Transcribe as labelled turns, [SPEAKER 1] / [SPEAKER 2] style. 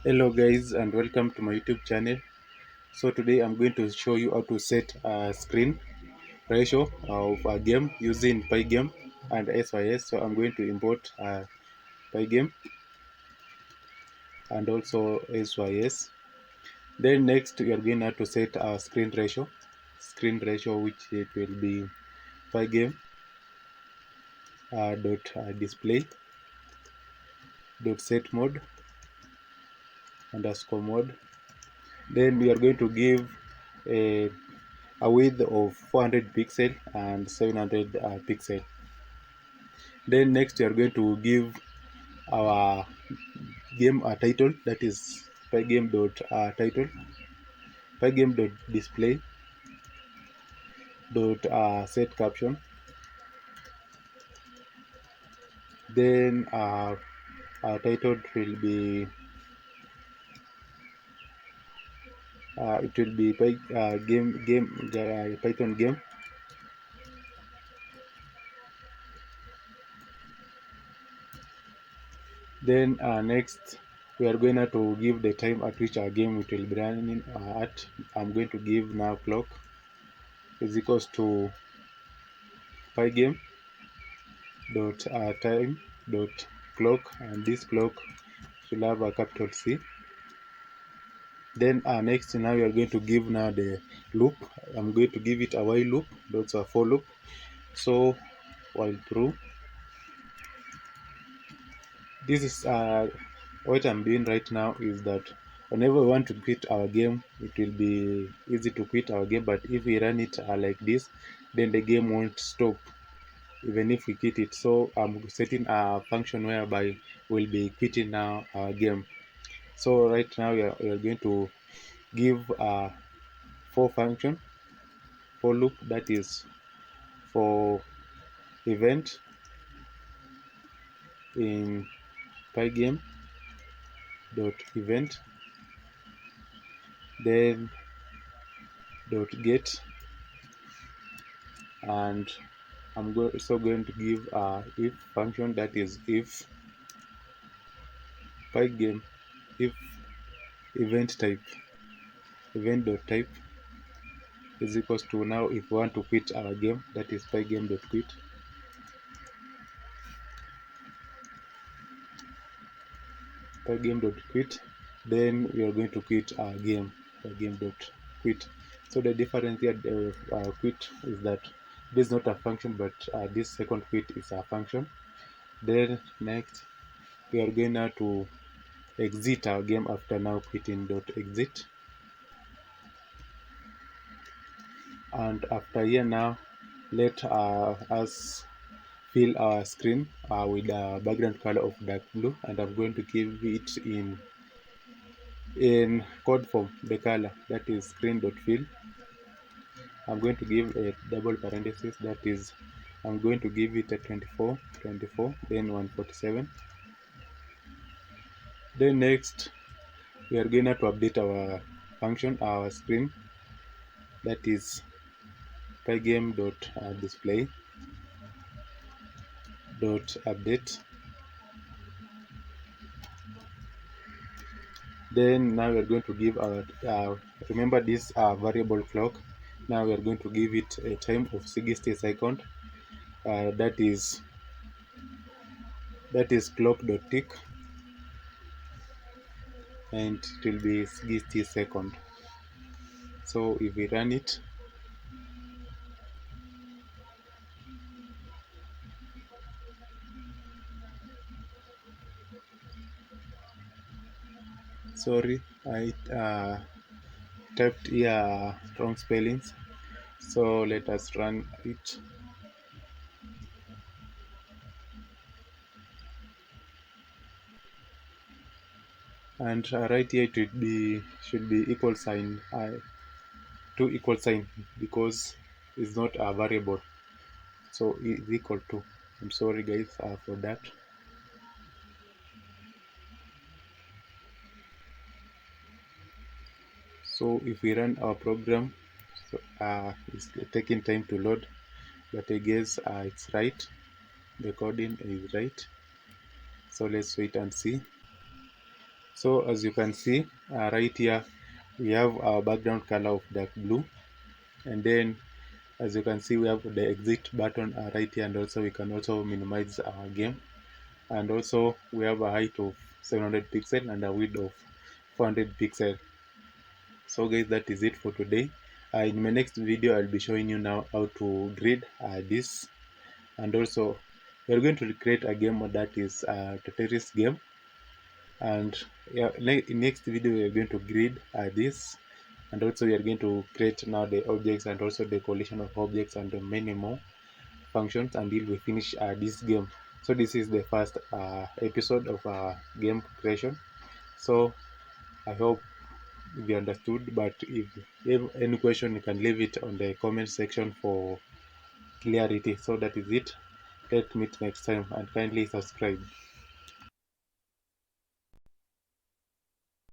[SPEAKER 1] Hello guys and welcome to my YouTube channel. So today I'm going to show you how to set a screen ratio of a game using pygame and SYS. So I'm going to import pygame and also SYS. Then next we are going to set a screen ratio which it will be pygame dot display dot set mode underscore mode. Then we are going to give a width of 400 pixel and 700 pixel. Then next we are going to give our game a title, that is pygame dot title, pygame dot display dot set caption. Then our title will be it will be Python game. Then next we are going to give the time at which our game it will be running at. I'm going to give now clock is equals to pygame dot time dot clock, and this clock should have a capital C. Then next now we are going to give now the loop. I'm going to give it a while loop, that's a for loop. So while true, this is what I'm doing right now is that whenever we want to quit our game, it will be easy to quit our game, but if we run it like this, then the game won't stop even if we quit it. So I'm setting a function whereby we'll be quitting now our game. So right now we are going to give a for loop, that is for event in pygame dot event, then dot get, and I'm also going to give a if function, that is if pygame if event type event dot type is equals to, now if we want to quit our game, that is pygame dot quit, then we are going to quit our game, pygame dot quit. So the difference here quit is that this is not a function, but this second quit is a function. Then next we are going now to exit our game after now quitting dot exit, and after here now let us fill our screen with a background color of dark blue, and I'm going to give it in code form, the color, that is screen.fill. I'm going to give a double parenthesis, that is I'm going to give it a 24, then 147. Then next we are going to update our function, our screen, that is pygame dot display dot update. Then now we are going to give our remember this variable clock. Now we are going to give it a time of 60 seconds. That is clock dot tick, and it will be 60 seconds. So if we run it, sorry, I typed here wrong spellings. So let us run it. And right here it should be equal sign, two equal sign, because it's not a variable, so it's equal to. I'm sorry guys for that. So if we run our program, so it's taking time to load, but I guess it's right, the coding is right. So let's wait and see. So as you can see right here, we have our background color of dark blue, and then as you can see we have the exit button right here, and also we can also minimize our game, and also we have a height of 700 pixel and a width of 400 pixel. So guys, that is it for today. In my next video I'll be showing you now how to grid this, and also we're going to create a game that is a Tetris game, and yeah, in next video we are going to grid this, and also we are going to create now the objects and also the collision of objects and many more functions until we finish this game. So this is the first episode of game creation. So I hope you understood, but if you have any question you can leave it on the comment section for clarity. So that is it. Let's meet next time, and kindly subscribe.